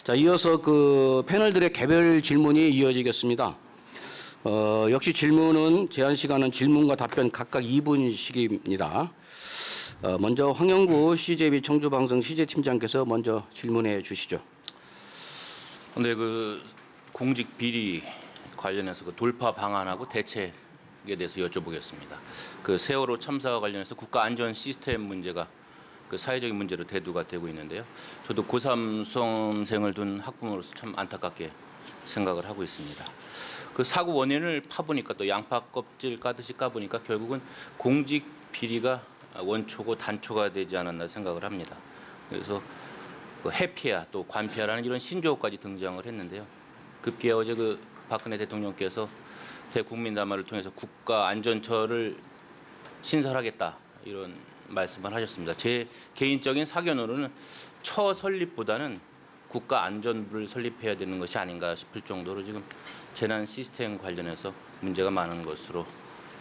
자, 이어서 그 패널들의 개별 질문이 이어지겠습니다. 역시 질문은 제한 시간은 질문과 답변 각각 2분씩입니다. 먼저 황영구 CJB 청주방송 CJ팀장께서 먼저 질문해 주시죠. 네, 그 공직 비리 관련해서 그 돌파 방안하고 대책에 대해서 여쭤보겠습니다. 그 세월호 참사와 관련해서 국가 안전 시스템 문제가 그 사회적인 문제로 대두가 되고 있는데요. 저도 고3 수험생을 둔 학부모로서 참 안타깝게 생각을 하고 있습니다. 그 사고 원인을 파보니까 또 양파 껍질 까듯이 까보니까 결국은 공직 비리가 원초고 단초가 되지 않았나 생각을 합니다. 그래서 그 해피야 또 관피야라는 이런 신조어까지 등장을 했는데요. 급기야 어제 그 박근혜 대통령께서 대국민담화를 통해서 국가안전처를 신설하겠다 이런 말씀을 하셨습니다. 제 개인적인 사견으로는 처 설립보다는 국가안전부를 설립해야 되는 것이 아닌가 싶을 정도로 지금 재난 시스템 관련해서 문제가 많은 것으로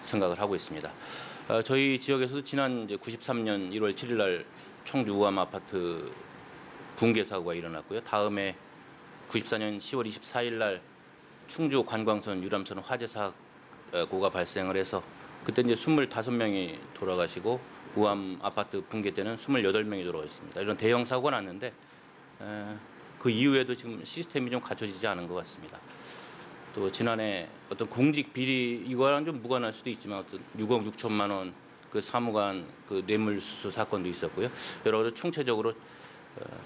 생각을 하고 있습니다. 저희 지역에서도 지난 이제 93년 1월 7일 날 청주 우암 아파트 붕괴 사고가 일어났고요. 다음에 94년 10월 24일 날 충주 관광선 유람선 화재 사고가 발생을 해서 그때 이제 25명이 돌아가시고 우암 아파트 붕괴 때는 28명이 돌아가셨습니다. 이런 대형 사고가 났는데 그 이후에도 지금 시스템이 좀 갖춰지지 않은 것 같습니다. 또 지난해 어떤 공직 비리 이거랑 좀 무관할 수도 있지만 어떤 6억 6천만 원 그 사무관 그 뇌물수수 사건도 있었고요. 여러 가지 총체적으로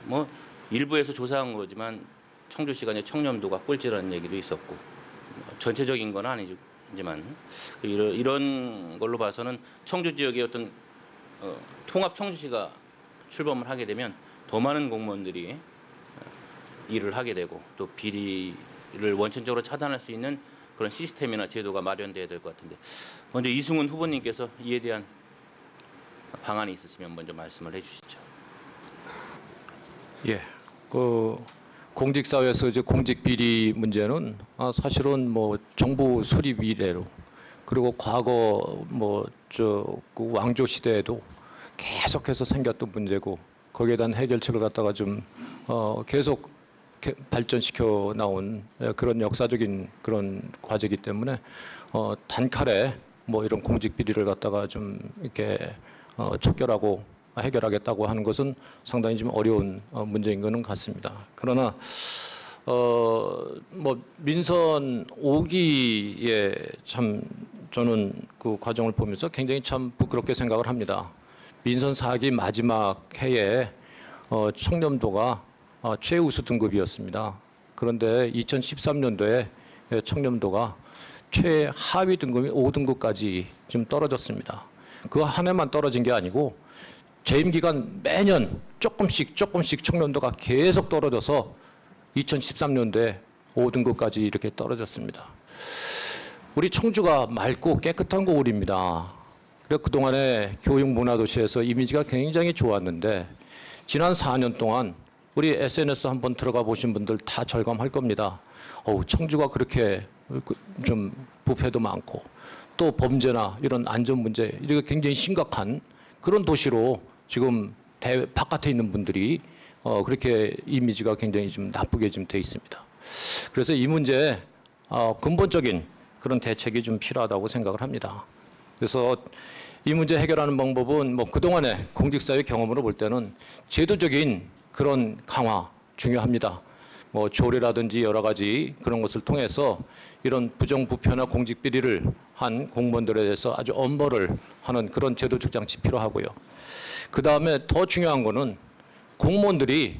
뭐 일부에서 조사한 거지만 청주시가 이제 청렴도가 꼴찌라는 얘기도 있었고 전체적인 건 아니지만 이런 걸로 봐서는 청주 지역의 어떤 통합 청주시가 출범을 하게 되면 더 많은 공무원들이 일을 하게 되고 또 비리를 원천적으로 차단할 수 있는 그런 시스템이나 제도가 마련돼야 될 것 같은데 먼저 이승훈 후보님께서 이에 대한 방안이 있으시면 먼저 말씀을 해주시죠. 예, 그 공직사회에서 이제 공직 비리 문제는 사실은 뭐 정부 수립 이래로 그리고 과거 그 왕조 시대에도 계속해서 생겼던 문제고 거기에 대한 해결책을 갖다가 좀 계속 발전시켜 나온 그런 역사적인 그런 과제이기 때문에 단칼에 뭐 이런 공직 비리를 갖다가 좀 이렇게 척결하고 해결하겠다고 하는 것은 상당히 좀 어려운 문제인 것은 같습니다. 그러나 뭐 민선 5기에 참 저는 그 과정을 보면서 굉장히 참 부끄럽게 생각을 합니다. 민선 4기 마지막 해에 청렴도가 최우수 등급이었습니다. 그런데 2013년도에 청렴도가 최하위 등급이 5등급까지 좀 떨어졌습니다. 그 한 해만 떨어진 게 아니고 재임 기간 매년 조금씩 청렴도가 계속 떨어져서 2013년도에 5등급까지 이렇게 떨어졌습니다. 우리 청주가 맑고 깨끗한 고을입니다. 그래서 그동안에 교육문화도시에서 이미지가 굉장히 좋았는데 지난 4년 동안 우리 SNS 한번 들어가 보신 분들 다 절감할 겁니다. 청주가 그렇게 좀 부패도 많고 또 범죄나 이런 안전 문제 이렇게 굉장히 심각한 그런 도시로 지금 바깥에 있는 분들이 그렇게 이미지가 굉장히 좀 나쁘게 좀 돼 있습니다. 그래서 이 문제에 근본적인 그런 대책이 좀 필요하다고 생각을 합니다. 그래서 이 문제 해결하는 방법은 뭐 그동안의 공직사회 경험으로 볼 때는 제도적인 그런 강화 중요합니다. 뭐 조례라든지 여러 가지 그런 것을 통해서 이런 부정부패나 공직 비리를 한 공무원들에 대해서 아주 엄벌을 하는 그런 제도적 장치 필요하고요. 그 다음에 더 중요한 거는 공무원들이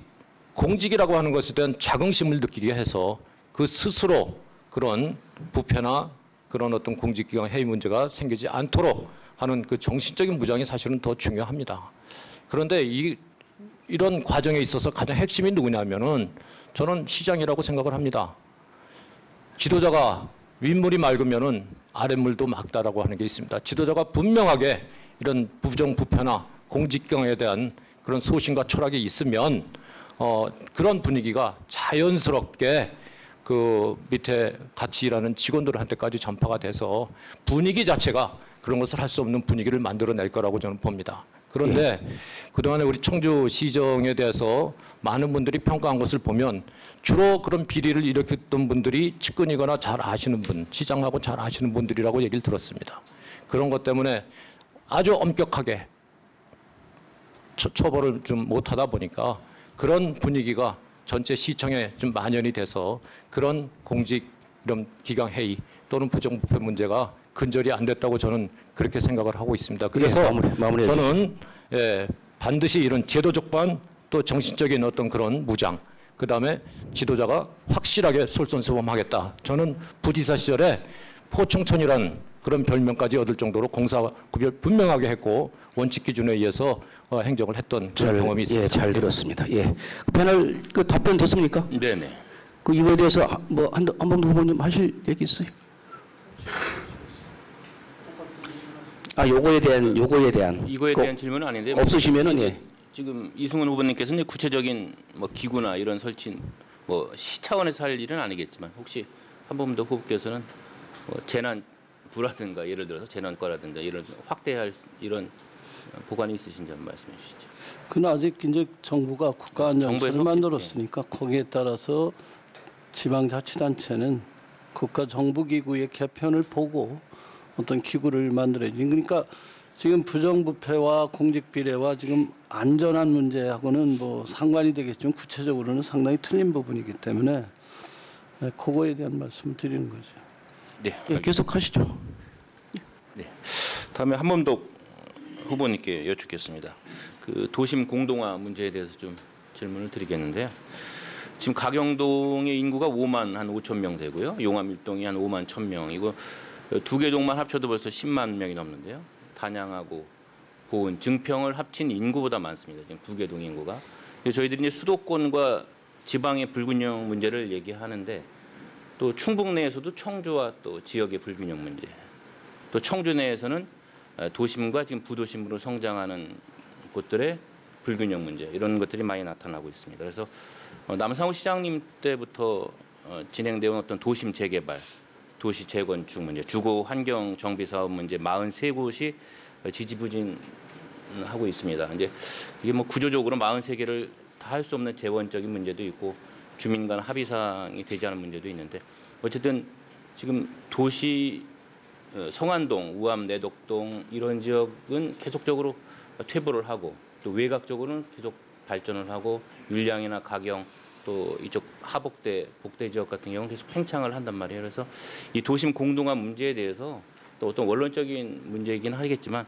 공직이라고 하는 것에 대한 자긍심을 느끼게 해서 그 스스로 그런 부패나 그런 어떤 공직기강 해이 문제가 생기지 않도록 하는 그 정신적인 무장이 사실은 더 중요합니다. 그런데 이런 과정에 있어서 가장 핵심이 누구냐면은 저는 시장이라고 생각을 합니다. 지도자가 윗물이 맑으면은 아랫물도 맑다라고 하는 게 있습니다. 지도자가 분명하게 이런 부정부패나 공직경에 대한 그런 소신과 철학이 있으면 그런 분위기가 자연스럽게 그 밑에 같이 일하는 직원들한테까지 전파가 돼서 분위기 자체가 그런 것을 할 수 없는 분위기를 만들어낼 거라고 저는 봅니다. 그런데 그동안에 우리 청주 시정에 대해서 많은 분들이 평가한 것을 보면 주로 그런 비리를 일으켰던 분들이 측근이거나 잘 아시는 분, 시장하고 잘 아시는 분들이라고 얘기를 들었습니다. 그런 것 때문에 아주 엄격하게 처벌을 좀 못하다 보니까 그런 분위기가 전체 시청에 좀 만연이 돼서 그런 공직 이런 기강 회의 또는 부정부패 문제가 근절이 안 됐다고 저는 그렇게 생각을 하고 있습니다. 그래서 마무리해 저는 반드시 이런 제도적 반 또 정신적인 어떤 그런 무장, 그 다음에 지도자가 확실하게 솔선수범하겠다. 저는 부지사 시절에 포청천이란 그런 별명까지 얻을 정도로 공사 구별 분명하게 했고 원칙 기준에 의해서 행정을 했던 그런 경험이 있습니다. 예, 잘 들었습니다. 예. 패널 그 답변 됐습니까? 네네. 그 이거에 대해서 뭐 한 번 더 후보님 하실 얘기 있어요? 요거에 대한 이거에 그 대한 질문은 아닌데 없으시면은 예. 지금 이승훈 후보님께서는 구체적인 뭐 기구나 이런 설치 뭐 시 차원에서 할 일은 아니겠지만 혹시 한 번 더 후보께서는 뭐 재난부라든가 예를 들어서 재난과라든가 이런 확대할 이런 보관이 있으신지 한번 말씀해 주시죠. 그건 아직 이제 정부가 국가안전처를 정부에서 만들었으니까 거기에 따라서 지방자치단체는 국가정부기구의 개편을 보고 어떤 기구를 만들어야지. 그러니까 지금 부정부패와 공직비례와 지금 안전한 문제하고는 뭐 상관이 되겠지만 구체적으로는 상당히 틀린 부분이기 때문에 그거에 대한 말씀을 드리는 거죠. 네. 예, 계속 하시죠. 네. 다음에 한 번 더 후보님께 여쭙겠습니다. 그 도심 공동화 문제에 대해서 좀 질문을 드리겠는데요. 지금 가경동의 인구가 5만 한 5천 명 되고요. 용암 1동이 한 5만 1천 명. 이거 두 개 동만 합쳐도 벌써 10만 명이 넘는데요. 단양하고 보은, 증평을 합친 인구보다 많습니다. 지금 두 개 동 인구가. 저희들이 이제 수도권과 지방의 불균형 문제를 얘기하는데 또 충북 내에서도 청주와 또 지역의 불균형 문제, 또 청주 내에서는 도심과 지금 부도심으로 성장하는 곳들의 불균형 문제 이런 것들이 많이 나타나고 있습니다. 그래서 남상우 시장님 때부터 진행되어 온 어떤 도심 재개발, 도시 재건축 문제, 주거 환경 정비 사업 문제 43곳이 지지부진하고 있습니다. 이제 이게 뭐 구조적으로 43개를 다 할 수 없는 재원적인 문제도 있고 주민 간 합의사항이 되지 않은 문제도 있는데 어쨌든 지금 도시 성안동, 우암, 내덕동 이런 지역은 계속적으로 퇴보를 하고 또 외곽적으로는 계속 발전을 하고 율량이나 가경 또 이쪽 하복대, 복대 지역 같은 경우는 계속 팽창을 한단 말이에요. 그래서 이 도심 공동화 문제에 대해서 또 어떤 원론적인 문제이긴 하겠지만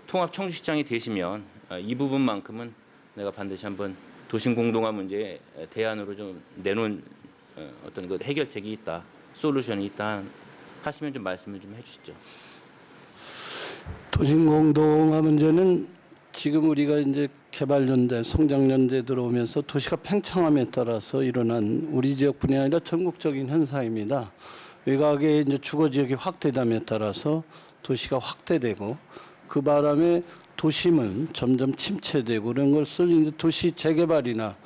통합 청주시장이 되시면 이 부분만큼은 내가 반드시 한번 도심 공동화 문제에 대안으로 좀 내놓은 어떤 그 해결책이 있다, 솔루션이 있다 하시면 좀 말씀을 좀 해주시죠. 도심공동화 문제는 지금 우리가 이제 개발연대, 성장연대 들어오면서 도시가 팽창함에 따라서 일어난 우리 지역뿐이 아니라 전국적인 현상입니다. 외곽의 이제 주거 지역이 확대됨에 따라서 도시가 확대되고 그 바람에 도심은 점점 침체되고 그런 것을 이제 도시 재개발이나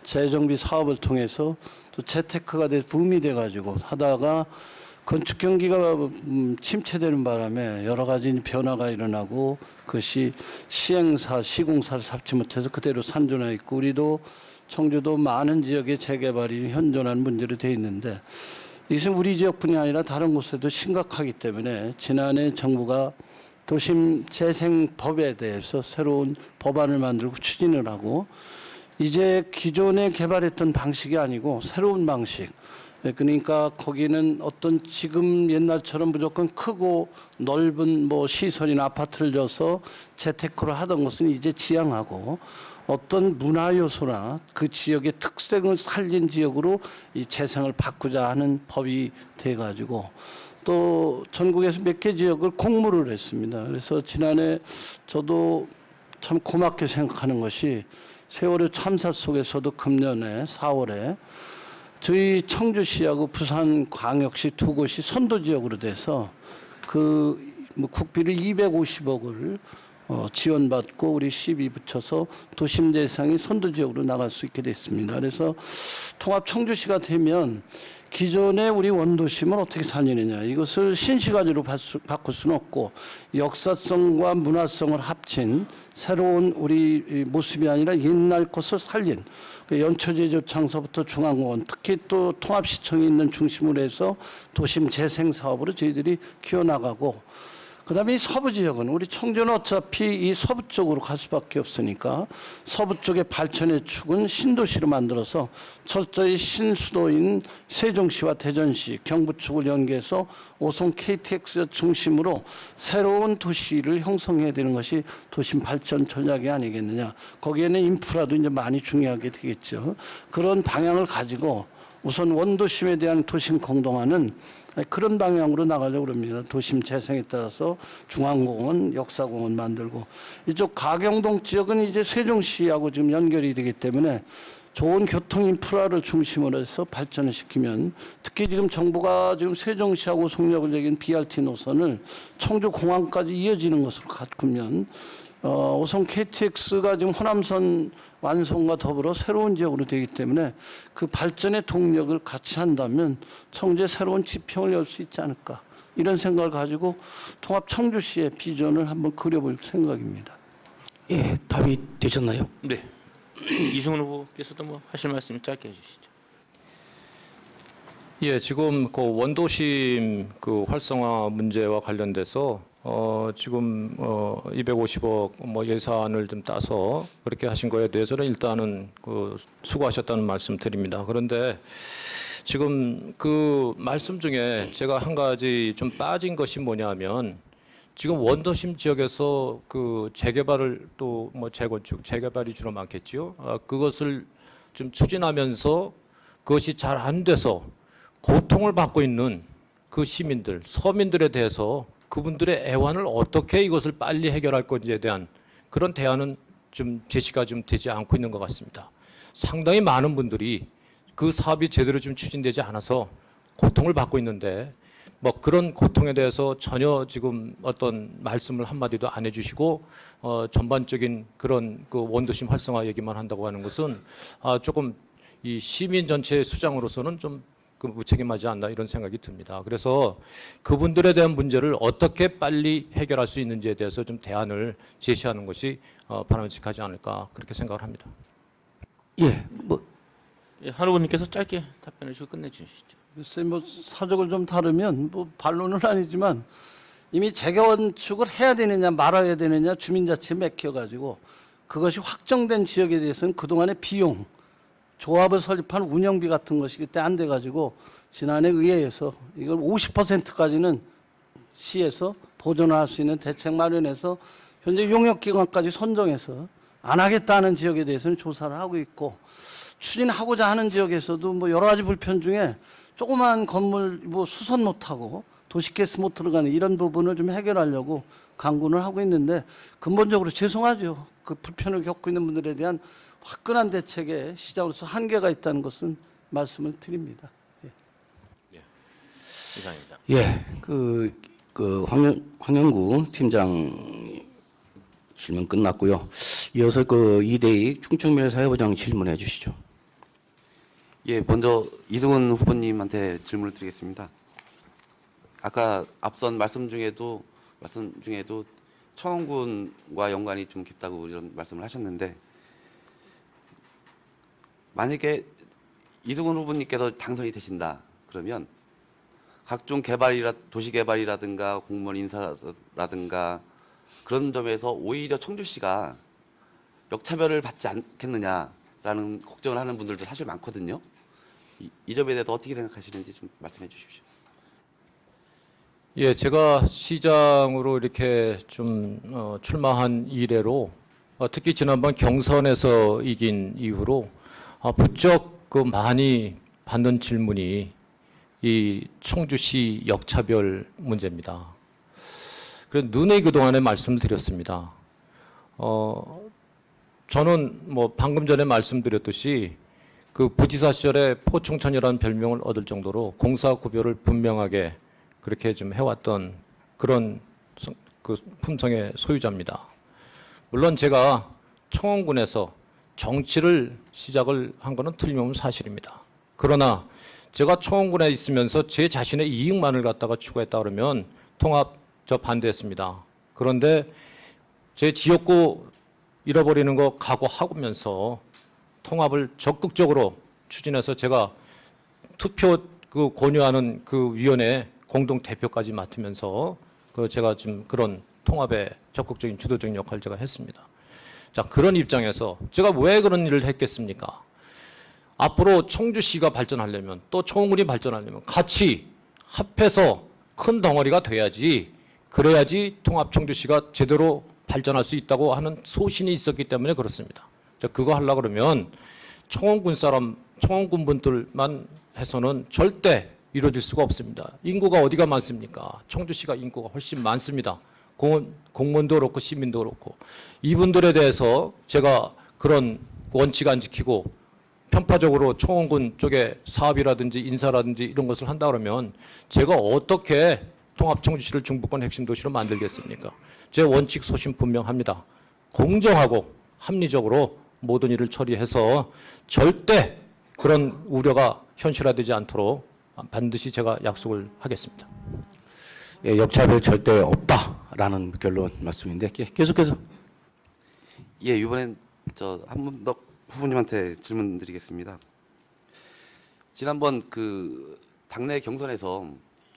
재정비 사업을 통해서 또 재테크가 돼서 붐이 돼가지고 하다가 건축 경기가 침체되는 바람에 여러 가지 변화가 일어나고 그것이 시행사, 시공사를 삽지 못해서 그대로 산존해 있고 우리도 청주도 많은 지역의 재개발이 현존하는 문제로 되어 있는데 이것은 우리 지역뿐이 아니라 다른 곳에도 심각하기 때문에 지난해 정부가 도심 재생법에 대해서 새로운 법안을 만들고 추진을 하고 이제 기존에 개발했던 방식이 아니고 새로운 방식 그러니까 거기는 어떤 지금 옛날처럼 무조건 크고 넓은 뭐 시설이나 아파트를 져서 재테크를 하던 것은 이제 지양하고 어떤 문화 요소나 그 지역의 특색을 살린 지역으로 이 재생을 바꾸자 하는 법이 돼가지고 또 전국에서 몇 개 지역을 공모를 했습니다. 그래서 지난해 저도 참 고맙게 생각하는 것이 세월호 참사 속에서도 금년에 4월에 저희 청주시하고 부산광역시 두 곳이 선도지역으로 돼서 그 뭐 국비를 250억을 지원받고 우리 시비 붙여서 도심 대상이 선도지역으로 나갈 수 있게 됐습니다. 그래서 통합 청주시가 되면 기존의 우리 원도심을 어떻게 살리느냐 이것을 신시가지로 바꿀 수는 없고 역사성과 문화성을 합친 새로운 우리 모습이 아니라 옛날 것을 살린 그 연초제조 창서부터 중앙공원, 특히 또 통합시청이 있는 중심으로 해서 도심 재생 사업으로 저희들이 키워나가고, 그다음에 이 서부 지역은 우리 청주는 어차피 이 서부 쪽으로 갈 수밖에 없으니까 서부 쪽의 발전의 축은 신도시로 만들어서 철저히 신수도인 세종시와 대전시, 경부 쪽을 연계해서 오송 KTX 중심으로 새로운 도시를 형성해야 되는 것이 도심 발전 전략이 아니겠느냐. 거기에는 인프라도 이제 많이 중요하게 되겠죠. 그런 방향을 가지고 우선 원도심에 대한 도심 공동화는 그런 방향으로 나가려고 합니다. 도심 재생에 따라서 중앙공원, 역사공원 만들고, 이쪽 가경동 지역은 이제 세종시하고 지금 연결이 되기 때문에 좋은 교통 인프라를 중심으로 해서 발전을 시키면, 특히 지금 정부가 지금 세종시하고 송역을 얘기한 BRT 노선을 청주공항까지 이어지는 것으로 가꾸면 오송 KTX가 지금 호남선 완성과 더불어 새로운 지역으로 되기 때문에 그 발전의 동력을 같이 한다면 청주에 새로운 지평을 열 수 있지 않을까, 이런 생각을 가지고 통합 청주시의 비전을 한번 그려볼 생각입니다. 예, 답이 되셨나요? 네. 이승훈 후보께서도 뭐 하실 말씀 짧게 해주시죠. 예, 지금 그 원도심 그 활성화 문제와 관련돼서 지금 250억 뭐 예산을 좀 따서 그렇게 하신 거에 대해서는 일단은 그 수고하셨다는 말씀 드립니다. 그런데 지금 그 말씀 중에 제가 한 가지 좀 빠진 것이 뭐냐면, 지금 원도심 지역에서 그 재개발을 또 뭐 재건축, 재개발이 주로 많겠지요. 그것을 좀 추진하면서 그것이 잘 안 돼서 고통을 받고 있는 그 시민들, 서민들에 대해서 그분들의 애환을 어떻게 이것을 빨리 해결할 건지에 대한 그런 대안은 좀 제시가 좀 되지 않고 있는 것 같습니다. 상당히 많은 분들이 그 사업이 제대로 좀 추진되지 않아서 고통을 받고 있는데, 뭐 그런 고통에 대해서 전혀 지금 어떤 말씀을 한마디도 안 해주시고 전반적인 그런 그 원도심 활성화 얘기만 한다고 하는 것은 조금 이 시민 전체의 수장으로서는 좀 그 무책임하지 않나, 이런 생각이 듭니다. 그래서 그분들에 대한 문제를 어떻게 빨리 해결할 수 있는지에 대해서 좀 대안을 제시하는 것이 바람직하지 않을까, 그렇게 생각을 합니다. 예, 예, 한 후보님께서 짧게 답변해 주시고 끝내주시죠. 글쎄 뭐 사족을 좀 다루면 뭐 반론은 아니지만 이미 재건축을 해야 되느냐 말아야 되느냐 주민자치에 맥혀가지고 그것이 확정된 지역에 대해서는 그동안의 비용, 조합을 설립한 운영비 같은 것이 그때 안 돼가지고 지난해 의회에서 이걸 50%까지는 시에서 보존할 수 있는 대책 마련해서 현재 용역기관까지 선정해서 안 하겠다는 지역에 대해서는 조사를 하고 있고, 추진하고자 하는 지역에서도 뭐 여러 가지 불편 중에 조그만 건물 뭐 수선 못하고 도시가스 못 들어가는 이런 부분을 좀 해결하려고 강군을 하고 있는데, 근본적으로 죄송하죠. 그 불편을 겪고 있는 분들에 대한 화끈한 대책의 시작으로서 한계가 있다는 것은 말씀을 드립니다. 예. 이상입니다. 예, 황영구 팀장 질문 끝났고요. 이어서 그 이대익 충청미래 사회부장 질문해 주시죠. 예, 먼저 이승훈 후보님한테 질문을 드리겠습니다. 아까 앞선 말씀 중에도 청원군과 연관이 좀 깊다고 이런 말씀을 하셨는데, 만약에 이승훈 후보님께서 당선이 되신다 그러면 각종 도시 개발이라든가 공무원 인사라든가 그런 점에서 오히려 청주시가 역차별을 받지 않겠느냐라는 걱정을 하는 분들도 사실 많거든요. 이 점에 대해서 어떻게 생각하시는지 좀 말씀해 주십시오. 예, 제가 시장으로 이렇게 좀 출마한 이래로 특히 지난번 경선에서 이긴 이후로 부쩍 그 많이 받는 질문이 이 청주시 역차별 문제입니다. 그래서 눈에 그동안에 말씀을 드렸습니다. 저는 뭐 방금 전에 말씀드렸듯이 그 부지사 시절에 포청천이라는 별명을 얻을 정도로 공사 구별을 분명하게 그렇게 좀 해왔던 그런 그 품성의 소유자입니다. 물론 제가 청원군에서 정치를 시작을 한 것은 틀림없는 사실입니다. 그러나 제가 청원군에 있으면서 제 자신의 이익만을 갖다가 추구했다 그러면 통합 저 반대했습니다. 그런데 제 지역구 잃어버리는 거 각오하면서 통합을 적극적으로 추진해서 제가 투표 그 권유하는 그 위원회 공동 대표까지 맡으면서 그 제가 좀 그런 통합에 적극적인 주도적인 역할을 제가 했습니다. 자, 그런 입장에서 제가 왜 그런 일을 했겠습니까? 앞으로 청주시가 발전하려면 또 청원군이 발전하려면 같이 합해서 큰 덩어리가 돼야지, 그래야지 통합 청주시가 제대로 발전할 수 있다고 하는 소신이 있었기 때문에 그렇습니다. 자, 그거 하려고 그러면 청원군 분들만 해서는 절대 이루어질 수가 없습니다. 인구가 어디가 많습니까? 청주시가 인구가 훨씬 많습니다. 공무원도 그렇고 시민도 그렇고. 이분들에 대해서 제가 그런 원칙 안 지키고 편파적으로 청원군 쪽에 사업이라든지 인사라든지 이런 것을 한다 그러면 제가 어떻게 통합 청주시를 중부권 핵심 도시로 만들겠습니까? 제 원칙 소신 분명합니다. 공정하고 합리적으로 모든 일을 처리해서 절대 그런 우려가 현실화되지 않도록 반드시 제가 약속을 하겠습니다. 예, 역차별 절대 없다라는 결론 말씀인데 계속해서. 예, 이번엔 저 한문덕 후보님한테 질문드리겠습니다. 지난번 그 당내 경선에서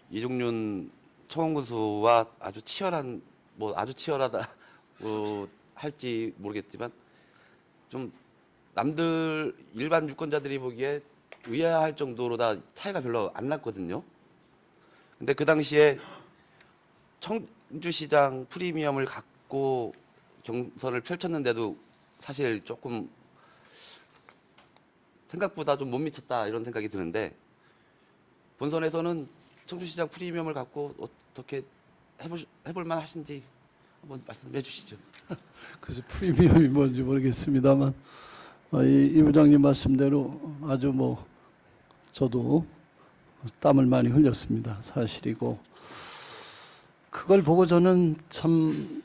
이종윤 청원군수와 아주 치열한 아주 치열하다 할지 모르겠지만 좀 남들 일반 유권자들이 보기에 의아할 정도로 다 차이가 별로 안 났거든요. 근데 그 당시에 청주시장 프리미엄을 갖고 경선을 펼쳤는데도 사실 조금 생각보다 좀 못 미쳤다 이런 생각이 드는데, 본선에서는 청주시장 프리미엄을 갖고 어떻게 해볼 만하신지 한번 말씀해 주시죠. 그래서 프리미엄이 뭔지 모르겠습니다만 이 부장님 말씀대로 아주 저도 땀을 많이 흘렸습니다. 사실이고, 그걸 보고 저는 참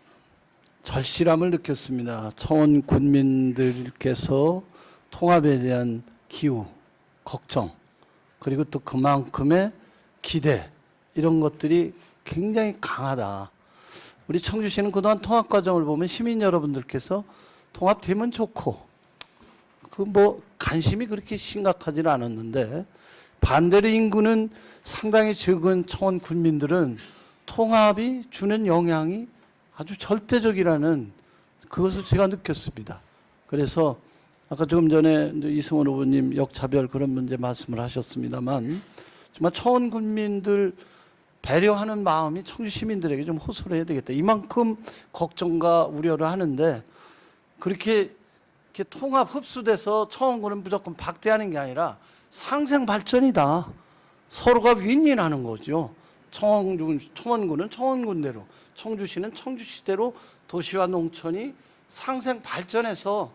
절실함을 느꼈습니다. 청원 군민들께서 통합에 대한 기우, 걱정, 그리고 또 그만큼의 기대, 이런 것들이 굉장히 강하다. 우리 청주시는 그동안 통합 과정을 보면 시민 여러분들께서 통합되면 좋고 관심이 그렇게 심각하지는 않았는데, 반대로 인구는 상당히 적은 청원 군민들은 통합이 주는 영향이 아주 절대적이라는 그것을 제가 느꼈습니다. 그래서 아까 조금 전에 이승원 후보님 역차별 그런 문제 말씀을 하셨습니다만, 정말 청원 군민들 배려하는 마음이 청주 시민들에게 좀 호소를 해야 되겠다. 이만큼 걱정과 우려를 하는데 그렇게 통합 흡수돼서 청원군은 무조건 박대하는 게 아니라 상생 발전이다. 서로가 윈윈하는 거죠. 청원군은 청원군대로, 청주시는 청주시대로 도시와 농촌이 상생 발전해서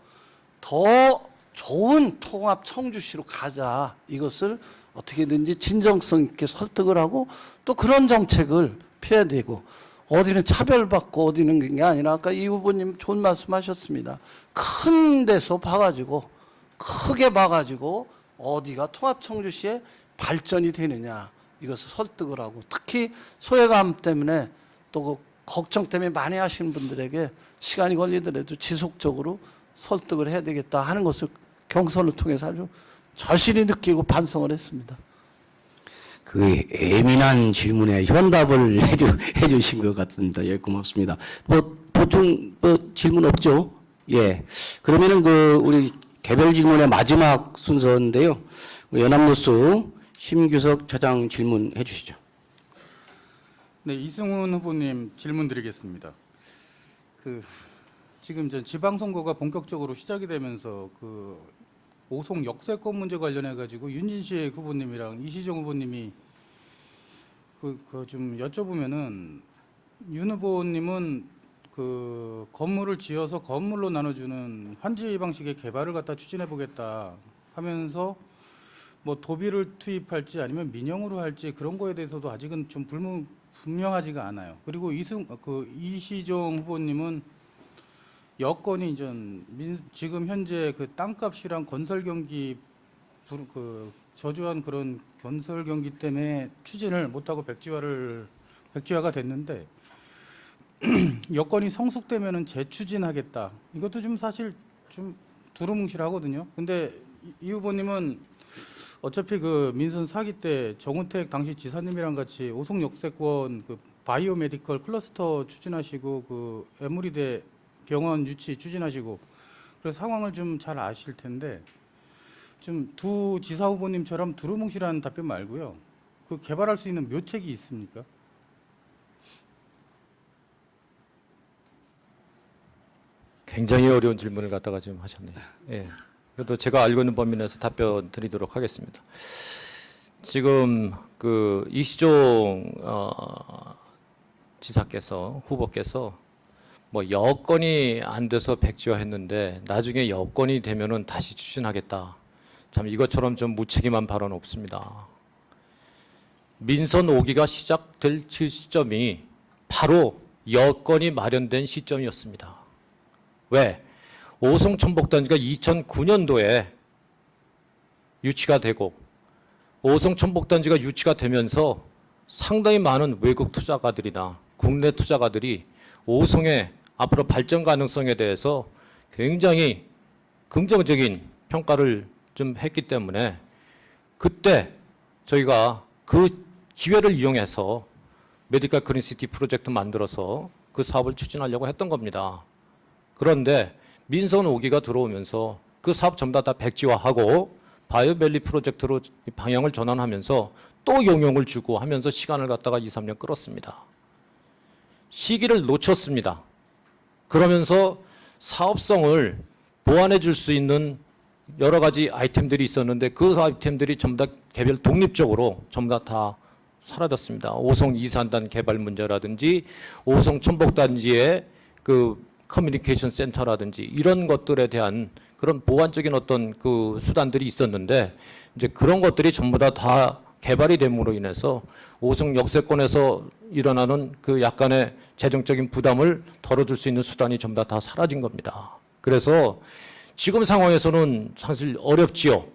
더 좋은 통합 청주시로 가자. 이것을 어떻게든지 진정성 있게 설득을 하고 또 그런 정책을 펴야 되고, 어디는 차별받고 어디는 게 아니라 아까 이 후보님 좋은 말씀하셨습니다. 큰 데서 봐가지고 크게 봐가지고 어디가 통합 청주시의 발전이 되느냐, 이것을 설득을 하고, 특히 소외감 때문에 또 그 걱정 때문에 많이 하시는 분들에게 시간이 걸리더라도 지속적으로 설득을 해야 되겠다 하는 것을 경선을 통해서 아주 절실히 느끼고 반성을 했습니다. 그 예민한 질문에 현답을 해주신 것 같습니다. 예, 고맙습니다. 보충 질문 없죠? 예. 그러면은 우리 개별 질문의 마지막 순서인데요. 우리 연합뉴스 심규석 차장 질문해 주시죠. 네, 이승훈 후보님 질문 드리겠습니다. 지금 지방선거가 본격적으로 시작이 되면서 오송 역세권 문제 관련해 가지고 윤진식 후보님이랑 이시정 후보님이 좀 여쭤보면은, 윤 후보님은 건물을 지어서 건물로 나눠주는 환지 방식의 개발을 갖다 추진해 보겠다 하면서 도비를 투입할지 아니면 민영으로 할지 그런 거에 대해서도 아직은 좀 분명하지가 않아요. 그리고 이시정 후보님은 여건이 지금 현재 땅값이랑 건설 경기 저조한 그런 건설 경기 때문에 추진을 못하고 백지화가 됐는데, 여건이 성숙되면은 재추진하겠다. 이것도 좀 사실 좀 두루뭉실하거든요. 근데 이 후보님은 어차피 그 민선 사기 때 정우택 당시 지사님이랑 같이 오송 역세권 그 바이오메디컬 클러스터 추진하시고 그 에무리대 병원 유치 추진하시고 그래서 상황을 좀 잘 아실 텐데 좀 두 지사 후보님처럼 두루뭉실한 답변 말고요. 그 개발할 수 있는 묘책이 있습니까? 굉장히 어려운 질문을 갖다가 지금 하셨네요. 예. 그래도 제가 알고 있는 범위 내에서 답변 드리도록 하겠습니다. 지금 그 이시종 지사께서 후보께서 뭐 여건이 안 돼서 백지화했는데 나중에 여건이 되면은 다시 추진하겠다. 참 이것처럼 좀 무책임한 발언 없습니다. 민선 5기가 시작될 시점이 바로 여건이 마련된 시점이었습니다. 왜? 오송 천복단지가 2009년도에 유치가 되고 오송 천복단지가 유치가 되면서 상당히 많은 외국 투자가들이나 국내 투자가들이 오송의 앞으로 발전 가능성에 대해서 굉장히 긍정적인 평가를 좀 했기 때문에 그때 저희가 그 기회를 이용해서 메디컬 그린시티 프로젝트 만들어서 그 사업을 추진하려고 했던 겁니다. 그런데 민선 5기가 들어오면서 그 사업 전부 다 백지화하고 바이오밸리 프로젝트로 방향을 전환하면서 또 용역을 주고 하면서 시간을 갖다가 2, 3년 끌었습니다. 시기를 놓쳤습니다. 그러면서 사업성을 보완해 줄 수 있는 여러 가지 아이템들이 있었는데 그 아이템들이 전부 다 개별 독립적으로 전부 다 사라졌습니다. 오송 이산단 개발 문제라든지 오송 천복단지의 그 커뮤니케이션 센터라든지 이런 것들에 대한 그런 보완적인 어떤 그 수단들이 있었는데 이제 그런 것들이 전부 다 개발이 됨으로 인해서 오송 역세권에서 일어나는 그 약간의 재정적인 부담을 덜어줄 수 있는 수단이 전부 다 사라진 겁니다. 그래서 지금 상황에서는 사실 어렵지요.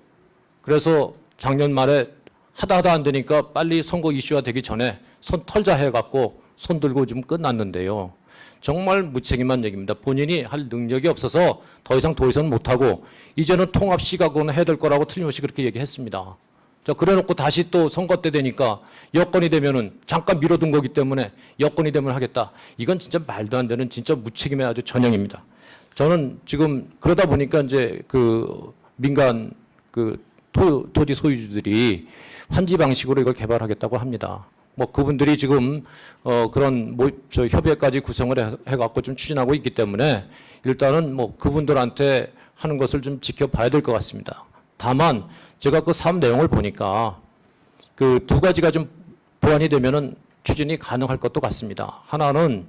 그래서 작년 말에 하다 안 되니까 빨리 선거 이슈가 되기 전에 손 털자 해갖고 손 들고 좀 끝났는데요. 정말 무책임한 얘기입니다. 본인이 할 능력이 없어서 더 이상 도의선 못하고 이제는 통합 시각으로는 해야 될 거라고 틀림없이 그렇게 얘기했습니다. 자, 그래놓고 다시 또 선거 때 되니까 여건이 되면은 잠깐 미뤄둔 거기 때문에 여건이 되면 하겠다. 이건 진짜 말도 안 되는 진짜 무책임의 아주 전형입니다. 저는 지금 그러다 보니까 이제 그 민간 그 토지 소유주들이 환지 방식으로 이걸 개발하겠다고 합니다. 뭐 그분들이 지금 그런 협의회까지 구성을 해갖고 좀 추진하고 있기 때문에 일단은 뭐 그분들한테 하는 것을 좀 지켜봐야 될 것 같습니다. 다만 제가 그 사업 내용을 보니까 그 두 가지가 좀 보완이 되면은 추진이 가능할 것도 같습니다. 하나는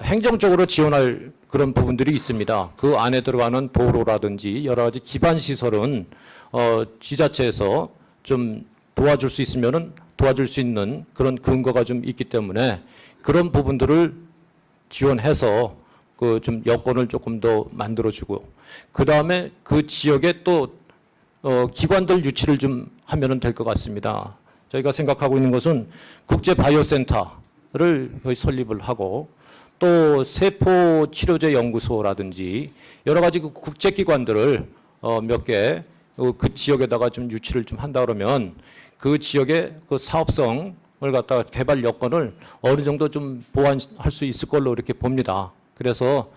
행정적으로 지원할 그런 부분들이 있습니다. 그 안에 들어가는 도로라든지 여러 가지 기반 시설은 지자체에서 좀 도와줄 수 있으면은 도와줄 수 있는 그런 근거가 좀 있기 때문에 그런 부분들을 지원해서 그 좀 여건을 조금 더 만들어주고 그 다음에 그 지역에 또 기관들 유치를 좀 하면은 될 것 같습니다. 저희가 생각하고 있는 것은 국제 바이오센터를 거의 설립을 하고 또 세포 치료제 연구소라든지 여러 가지 그 국제 기관들을 몇 개 그 지역에다가 좀 유치를 좀 한다 그러면 그 지역의 그 사업성을 갖다가 개발 여건을 어느 정도 좀 보완할 수 있을 걸로 이렇게 봅니다. 그래서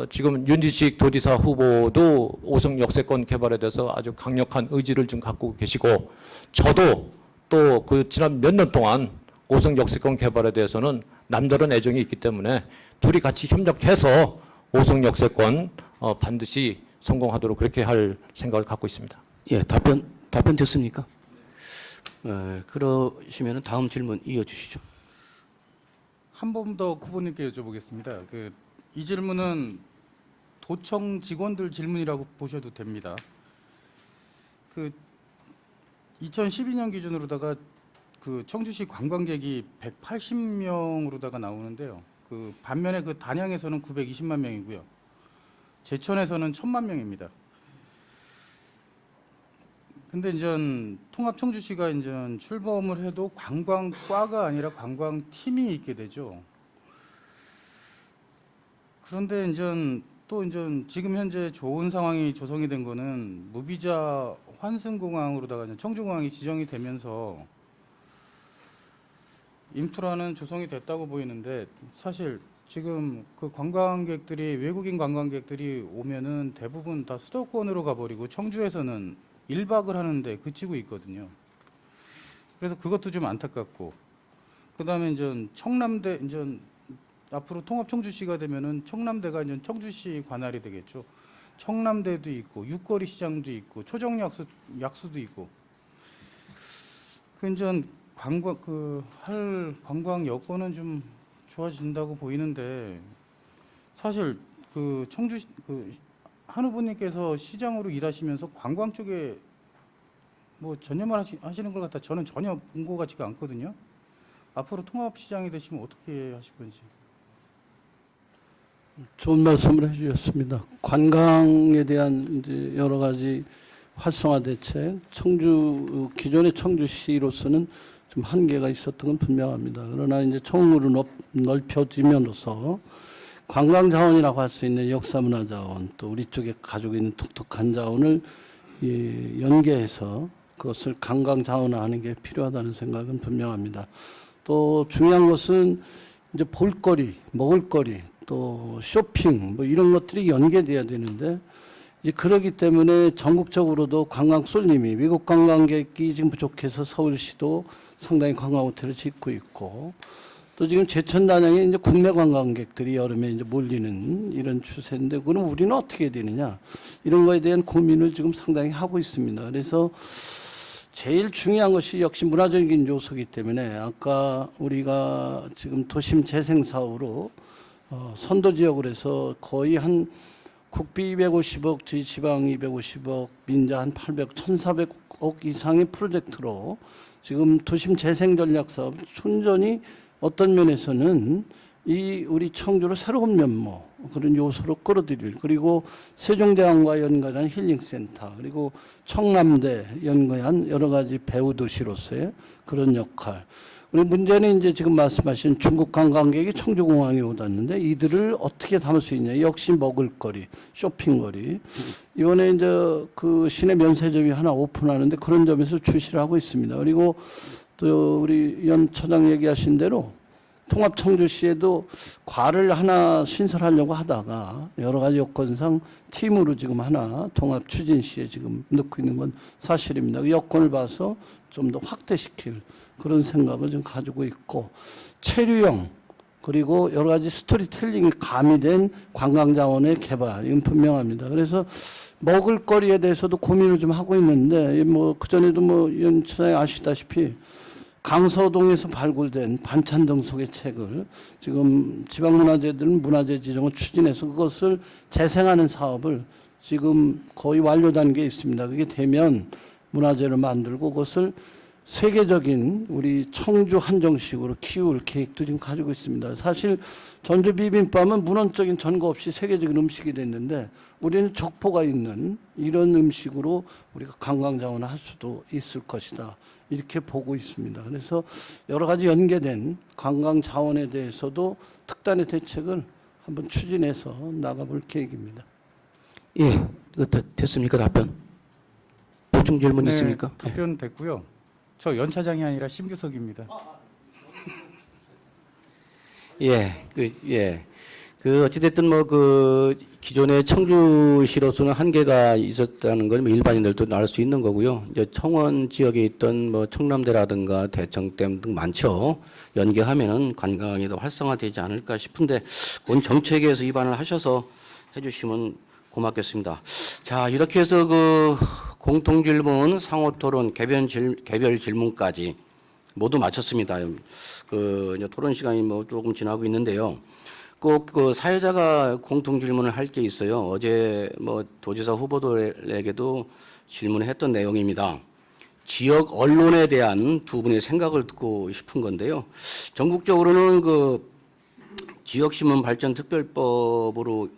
지금 윤지식 도지사 후보도 오송 역세권 개발에 대해서 아주 강력한 의지를 좀 갖고 계시고 저도 또 그 지난 몇 년 동안 오송 역세권 개발에 대해서는 남다른 애정이 있기 때문에 둘이 같이 협력해서 오송 역세권 반드시 성공하도록 그렇게 할 생각을 갖고 있습니다. 예, 답변 됐습니까? 그러시면 다음 질문 이어주시죠. 한 번 더 후보님께 여쭤보겠습니다. 이 질문은 도청 직원들 질문이라고 보셔도 됩니다. 2012년 기준으로다가 그 청주시 관광객이 180명으로다가 나오는데요. 반면에 단양에서는 920만 명이고요. 제천에서는 1000만 명입니다. 근데 이제 통합 청주시가 이제 출범을 해도 관광과가 아니라 관광팀이 있게 되죠. 그런데 이제 지금 현재 좋은 상황이 조성이 된 거는 무비자 환승공항으로다가 이제 청주공항이 지정이 되면서 인프라는 조성이 됐다고 보이는데 사실 지금 그 관광객들이 외국인 관광객들이 오면은 대부분 다 수도권으로 가버리고 청주에서는 1박을 하는데 그치고 있거든요. 그래서 그것도 좀 안타깝고 그다음에 이제 청남대 이제 앞으로 통합 청주시가 되면은 청남대가 이제 청주시 관할이 되겠죠. 청남대도 있고 육거리 시장도 있고 초정 약수도 있고 그 이제 할 관광 여건은 좀 좋아진다고 보이는데 사실 그 청주 한 후보님께서 시장으로 일하시면서 관광 쪽에 뭐 전념을 하시는 걸 갖다 저는 전혀 본 것 같지가 않거든요. 앞으로 통합 시장이 되시면 어떻게 하실 건지. 좋은 말씀을 해주셨습니다. 관광에 대한 이제 여러 가지 활성화 대책, 기존의 청주시로서는 좀 한계가 있었던 건 분명합니다. 그러나 이제 총으로 넓혀짐으로써 관광 자원이라고 할 수 있는 역사 문화 자원, 또 우리 쪽에 가지고 있는 독특한 자원을 연계해서 그것을 관광 자원화하는 게 필요하다는 생각은 분명합니다. 또 중요한 것은 이제 볼거리, 먹을거리, 또 쇼핑 뭐 이런 것들이 연계돼야 되는데 이제 그러기 때문에 전국적으로도 관광 쏠림이 외국 관광객이 지금 부족해서 서울시도 상당히 관광 호텔을 짓고 있고 또 지금 제천단양에 이제 국내 관광객들이 여름에 이제 몰리는 이런 추세인데 그럼 우리는 어떻게 해야 되느냐 이런 거에 대한 고민을 지금 상당히 하고 있습니다. 그래서 제일 중요한 것이 역시 문화적인 요소이기 때문에 아까 우리가 지금 도심 재생 사업으로 선도 지역으로 해서 거의 한 국비 250억, 지방 250억, 민자 한 800, 1,400억 이상의 프로젝트로 지금 도심 재생 전략 사업 순전히 어떤 면에서는 이 우리 청주를 새로운 면모 그런 요소로 끌어들일 그리고 세종대왕과 연관한 힐링센터 그리고 청남대 연관한 여러 가지 배후 도시로서의 그런 역할. 그리고 문제는 이제 지금 말씀하신 중국 관광객이 청주공항에 오았는데 이들을 어떻게 담을 수 있냐. 역시 먹을거리, 쇼핑거리. 이번에 이제 그 시내 면세점이 하나 오픈하는데 그런 점에서 출시를 하고 있습니다. 그리고 또 우리 연 처장 얘기하신 대로 통합 청주시에도 과를 하나 신설하려고 하다가 여러 가지 여건상 팀으로 지금 하나 통합 추진시에 지금 넣고 있는 건 사실입니다. 그 여건을 봐서 좀 더 확대시킬 그런 생각을 좀 가지고 있고 체류형 그리고 여러 가지 스토리텔링이 가미된 관광자원의 개발 이건 분명합니다. 그래서 먹을거리에 대해서도 고민을 좀 하고 있는데 뭐 그전에도 뭐 연 처장이 아시다시피 강서동에서 발굴된 반찬 등속의 책을 지금 지방문화재들은 문화재 지정을 추진해서 그것을 재생하는 사업을 지금 거의 완료 단계에 있습니다. 그게 되면 문화재를 만들고 그것을 세계적인 우리 청주 한정식으로 키울 계획도 지금 가지고 있습니다. 사실 전주 비빔밥은 문헌적인 전거 없이 세계적인 음식이 됐는데 우리는 적포가 있는 이런 음식으로 우리가 관광자원을 할 수도 있을 것이다. 이렇게 보고 있습니다. 그래서 여러 가지 연계된 관광 자원에 대해서도 특단의 대책을 한번 추진해서 나가볼 계획입니다. 예, 이거 됐습니까 답변? 보충 질문 네, 있습니까? 답변 됐고요. 저 연 차장이 아니라 심규석입니다. 그 어찌됐든 뭐 그 기존의 청주시로서는 한계가 있었다는 걸 뭐 일반인들도 알 수 있는 거고요. 이제 청원 지역에 있던 뭐 청남대라든가 대청댐 등 많죠. 연계하면은 관광이 더 활성화되지 않을까 싶은데 그건 정책에서 입안을 하셔서 해주시면 고맙겠습니다. 자, 이렇게 해서 그 공통 질문, 상호 토론, 개별 질문까지 모두 마쳤습니다. 그 이제 토론 시간이 뭐 조금 지나고 있는데요. 꼭 그 사회자가 공통 질문을 할 게 있어요. 어제 뭐 도지사 후보들에게도 질문을 했던 내용입니다. 지역 언론에 대한 두 분의 생각을 듣고 싶은 건데요. 전국적으로는 그 지역신문 발전 특별법으로를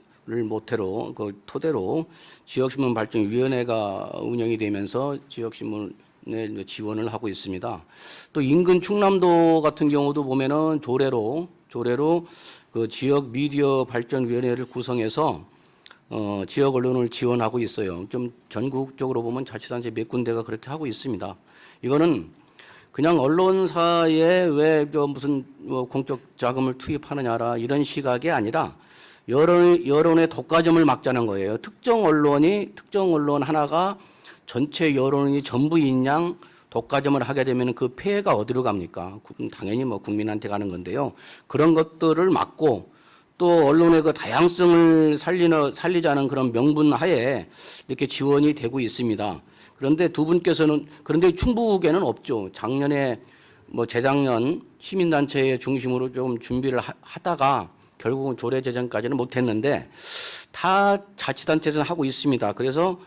모태로 그 토대로 지역신문 발전위원회가 운영이 되면서 지역신문에 지원을 하고 있습니다. 또 인근 충남도 같은 경우도 보면은 조례로 조례로 그 지역 미디어 발전위원회를 구성해서 지역 언론을 지원하고 있어요. 좀 전국적으로 보면 자치단체 몇 군데가 그렇게 하고 있습니다. 이거는 그냥 언론사에 왜 무슨 공적 자금을 투입하느냐라 이런 시각이 아니라 여론의 독과점을 막자는 거예요. 특정 언론 하나가 전체 여론이 전부인 양 독과점을 하게 되면 그 폐해가 어디로 갑니까? 당연히 뭐 국민한테 가는 건데요. 그런 것들을 막고 또 언론의 그 다양성을 살리자는 그런 명분 하에 이렇게 지원이 되고 있습니다. 그런데 두 분께서는 그런데 충북에는 없죠. 작년에 뭐 재작년 시민단체 중심으로 좀 준비를 하다가 결국은 조례 제정까지는 못했는데 다 자치단체에서는 하고 있습니다. 그래서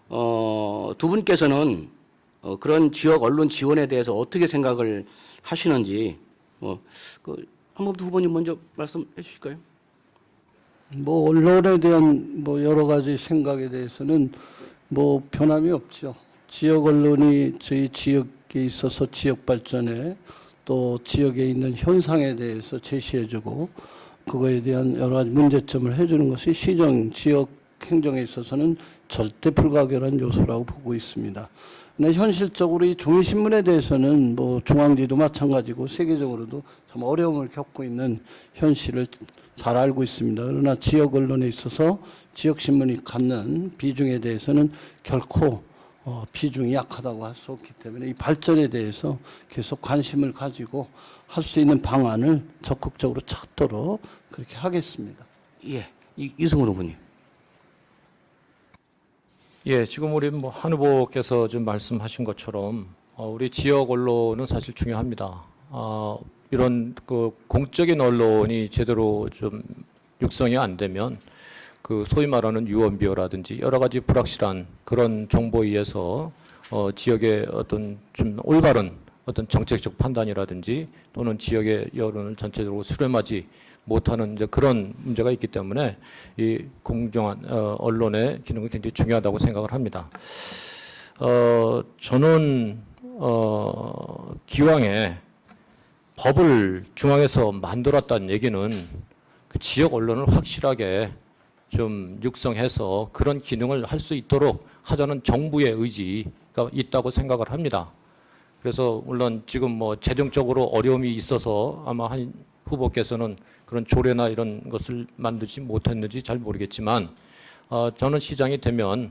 두 분께서는 그런 지역 언론 지원에 대해서 어떻게 생각을 하시는지 한번더 후보님 먼저 말씀해 주실까요? 뭐 언론에 대한 뭐 여러 가지 생각에 대해서는 뭐 변함이 없죠. 지역 언론이 저희 지역에 있어서 지역 발전에 또 지역에 있는 현상에 대해서 제시해주고 그거에 대한 여러 가지 문제점을 해주는 것이 시정 지역 행정에 있어서는 절대 불가결한 요소라고 보고 있습니다. 근데 현실적으로 이 종이신문에 대해서는 뭐 중앙지도 마찬가지고 세계적으로도 참 어려움을 겪고 있는 현실을 잘 알고 있습니다. 그러나 지역 언론에 있어서 지역신문이 갖는 비중에 대해서는 결코 비중이 약하다고 할 수 없기 때문에 이 발전에 대해서 계속 관심을 가지고 할 수 있는 방안을 적극적으로 찾도록 그렇게 하겠습니다. 예, 이승훈 후보님. 예, 지금 우리 뭐 한 후보께서 좀 말씀하신 것처럼 우리 지역 언론은 사실 중요합니다. 이런 그 공적인 언론이 제대로 좀 육성이 안 되면 그 소위 말하는 유언비어라든지 여러 가지 불확실한 그런 정보에 의해서 지역의 어떤 좀 올바른 어떤 정책적 판단이라든지 또는 지역의 여론을 전체적으로 수렴하지 못하는 이제 그런 문제가 있기 때문에 이 공정한 언론의 기능이 굉장히 중요하다고 생각을 합니다. 저는 기왕에 법을 중앙에서 만들었다는 얘기는 그 지역 언론을 확실하게 좀 육성해서 그런 기능을 할 수 있도록 하자는 정부의 의지가 있다고 생각을 합니다. 그래서 물론 지금 뭐 재정적으로 어려움이 있어서 아마 한 후보께서는 그런 조례나 이런 것을 만들지 못했는지 잘 모르겠지만 저는 시장이 되면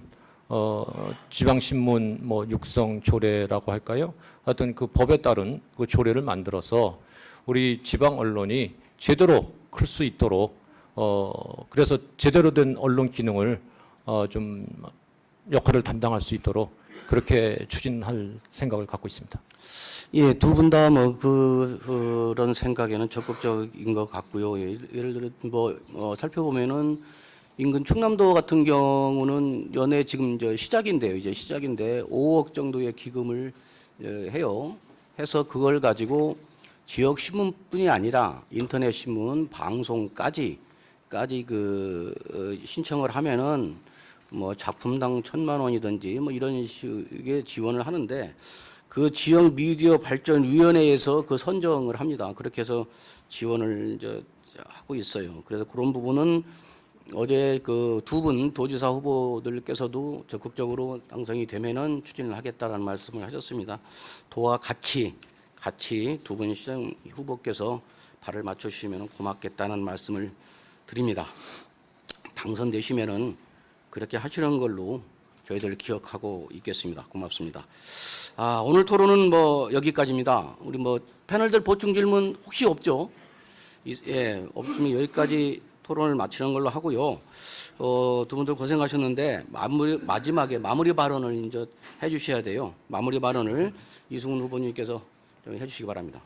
지방신문 뭐 육성 조례라고 할까요? 하여튼 그 법에 따른 그 조례를 만들어서 우리 지방 언론이 제대로 클 수 있도록 그래서 제대로 된 언론 기능을 좀 역할을 담당할 수 있도록 그렇게 추진할 생각을 갖고 있습니다. 예, 두 분 다 뭐 그런 생각에는 적극적인 것 같고요. 예를 들어 뭐 살펴보면은 인근 충남도 같은 경우는 연내 지금 이제 시작인데요. 이제 시작인데 5억 정도의 기금을 해요. 해서 그걸 가지고 지역 신문뿐이 아니라 인터넷 신문, 방송까지 그 신청을 하면은 뭐 작품당 1,000만 원이든지 뭐 이런 식의 지원을 하는데 그 지역 미디어 발전 위원회에서 그 선정을 합니다. 그렇게 해서 지원을 이제 하고 있어요. 그래서 그런 부분은 어제 그 두 분 도지사 후보들께서도 적극적으로 당선이 되면은 추진을 하겠다라는 말씀을 하셨습니다. 도와 같이 두 분 시장 후보께서 발을 맞춰 주시면 고맙겠다는 말씀을 드립니다. 당선되시면은 그렇게 하시는 걸로 저희들 기억하고 있겠습니다. 고맙습니다. 오늘 토론은 뭐 여기까지입니다. 우리 뭐 패널들 보충 질문 혹시 없죠? 예, 없으면 여기까지 토론을 마치는 걸로 하고요. 두 분들 고생하셨는데 마지막에 마무리 발언을 이제 해주셔야 돼요. 마무리 발언을 이승훈 후보님께서 좀 해주시기 바랍니다.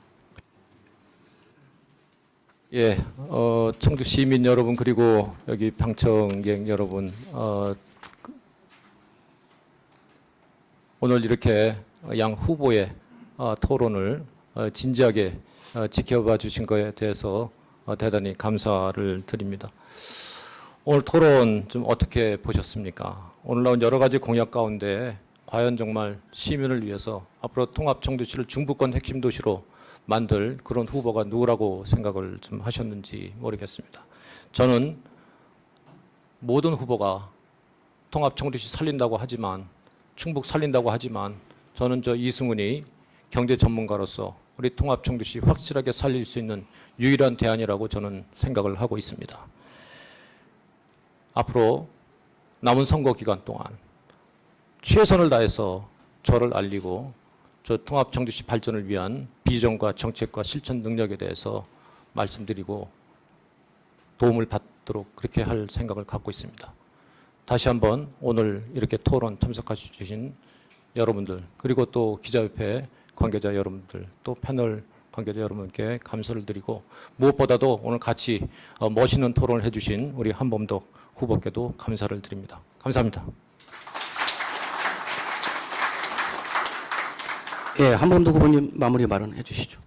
예, 청주 시민 여러분 그리고 여기 방청객 여러분, 오늘 이렇게 양 후보의 토론을 진지하게 지켜봐 주신 것에 대해서 대단히 감사를 드립니다. 오늘 토론 좀 어떻게 보셨습니까? 오늘 나온 여러 가지 공약 가운데 과연 정말 시민을 위해서 앞으로 통합 청주시를 중부권 핵심 도시로 만들 그런 후보가 누구라고 생각을 좀 하셨는지 모르겠습니다. 저는 모든 후보가 통합청주시 살린다고 하지만, 충북 살린다고 하지만, 저는 저 이승훈이 경제 전문가로서 우리 통합청주시 확실하게 살릴 수 있는 유일한 대안이라고 저는 생각을 하고 있습니다. 앞으로 남은 선거 기간 동안 최선을 다해서 저를 알리고 저 통합청주시 발전을 위한 비전과 정책과 실천 능력에 대해서 말씀드리고 도움을 받도록 그렇게 할 생각을 갖고 있습니다. 다시 한번 오늘 이렇게 토론 참석하셔 주신 여러분들, 그리고 또 기자협회 관계자 여러분들, 또 패널 관계자 여러분께 감사를 드리고, 무엇보다도 오늘 같이 멋있는 토론을 해주신 우리 한범덕 후보께도 감사를 드립니다. 감사합니다. 예, 한범덕 후보님 마무리 발언 해주시죠.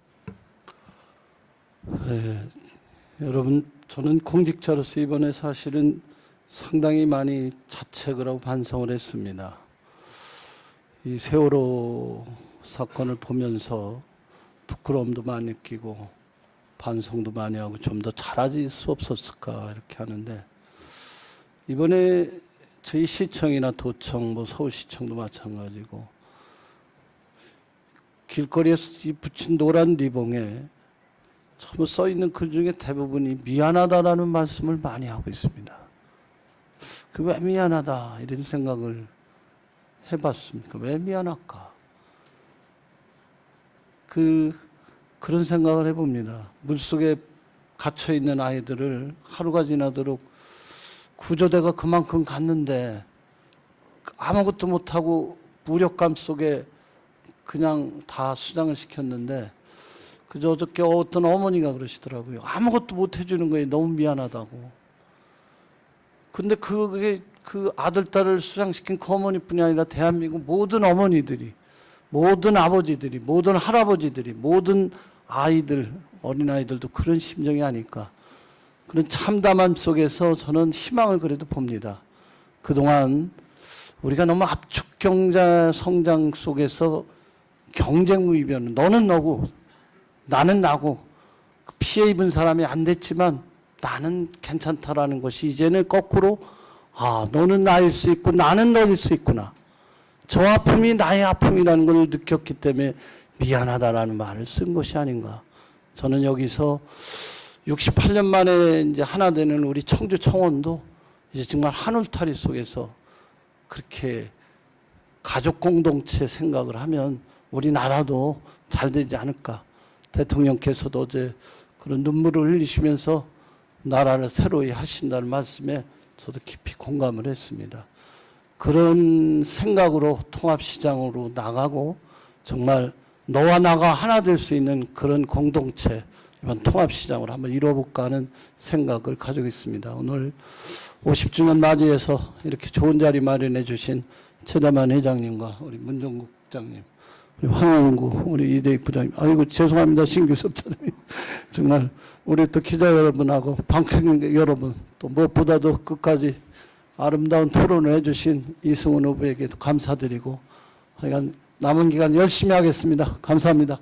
여러분, 저는 공직자로서 이번에 사실은 상당히 많이 자책을 하고 반성을 했습니다. 이 세월호 사건을 보면서 부끄러움도 많이 느끼고 반성도 많이 하고 좀 더 잘하지 수 없었을까 이렇게 하는데, 이번에 저희 시청이나 도청, 뭐 서울시청도 마찬가지고 길거리에서 이 붙인 노란 리봉에 전부 써 있는 글 중에 대부분이 미안하다라는 말씀을 많이 하고 있습니다. 그 왜 미안하다 이런 생각을 해봤습니까? 왜 미안할까? 그런 생각을 해봅니다. 물속에 갇혀 있는 아이들을 하루가 지나도록 구조대가 그만큼 갔는데 아무것도 못하고 무력감 속에 그냥 다 수장을 시켰는데, 그저 어저께 어떤 어머니가 그러시더라고요. 아무것도 못 해주는 거에 너무 미안하다고. 근데 그게 그 아들, 딸을 수장시킨 그 어머니뿐이 아니라 대한민국 모든 어머니들이, 모든 아버지들이, 모든 할아버지들이, 모든 아이들, 어린아이들도 그런 심정이 아닐까. 그런 참담함 속에서 저는 희망을 그래도 봅니다. 그동안 우리가 너무 압축 경제 성장 속에서 경쟁 무의변, 너는 너고 나는 나고, 피해 입은 사람이 안 됐지만 나는 괜찮다라는 것이 이제는 거꾸로, 아, 너는 나일 수 있고 나는 너일 수 있구나. 저 아픔이 나의 아픔이라는 걸 느꼈기 때문에 미안하다라는 말을 쓴 것이 아닌가. 저는 여기서 68년 만에 이제 하나 되는 우리 청주 청원도 이제 정말 한 울타리 속에서 그렇게 가족 공동체 생각을 하면 우리나라도 잘 되지 않을까. 대통령께서도 어제 그런 눈물을 흘리시면서 나라를 새로이 하신다는 말씀에 저도 깊이 공감을 했습니다. 그런 생각으로 통합시장으로 나가고 정말 너와 나가 하나 될 수 있는 그런 공동체, 이번 통합시장으로 한번 이뤄볼까 하는 생각을 가지고 있습니다. 오늘 50주년 맞이해서 이렇게 좋은 자리 마련해 주신 최대만 회장님과 우리 문정국 국장님, 우리 황영구, 우리 이대익 부장님, 아이고 죄송합니다, 신규섭 차장님. 정말 우리 또 기자 여러분하고 방청 여러분, 또 무엇보다도 끝까지 아름다운 토론을 해주신 이승훈 후보에게도 감사드리고, 하여간 남은 기간 열심히 하겠습니다. 감사합니다.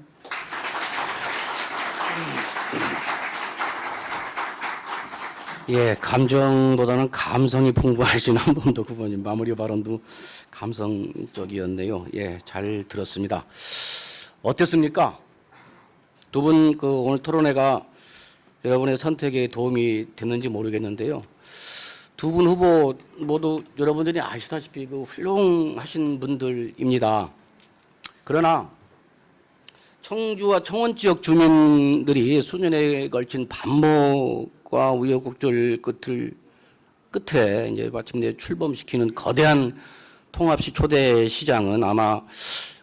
예, 감정보다는 감성이 풍부하신 한범덕 후보님 마무리 발언도 감성적이었네요. 예, 잘 들었습니다. 어땠습니까? 두 분 오늘 토론회가 여러분의 선택에 도움이 됐는지 모르겠는데요. 두 분 후보 모두 여러분들이 아시다시피 훌륭하신 분들입니다. 그러나 청주와 청원 지역 주민들이 수년에 걸친 반목과 우여곡절 끝에 이제 마침내 출범시키는 거대한 통합시 초대 시장은 아마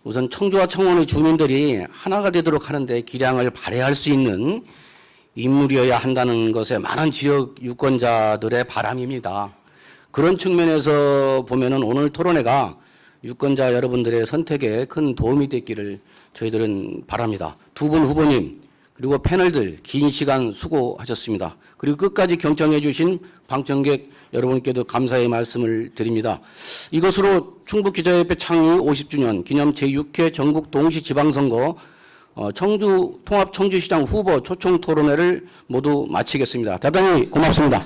우선 청주와 청원의 주민들이 하나가 되도록 하는데 기량을 발휘할 수 있는 인물이어야 한다는 것에 많은 지역 유권자들의 바람입니다. 그런 측면에서 보면은 오늘 토론회가 유권자 여러분들의 선택에 큰 도움이 됐기를 저희들은 바랍니다. 두 분 후보님 그리고 패널들 긴 시간 수고하셨습니다. 그리고 끝까지 경청해 주신 방청객 여러분께도 감사의 말씀을 드립니다. 이것으로 충북기자협회 창립 50주년 기념 제6회 전국 동시지방선거 청주 통합 청주시장 후보 초청 토론회를 모두 마치겠습니다. 대단히 고맙습니다.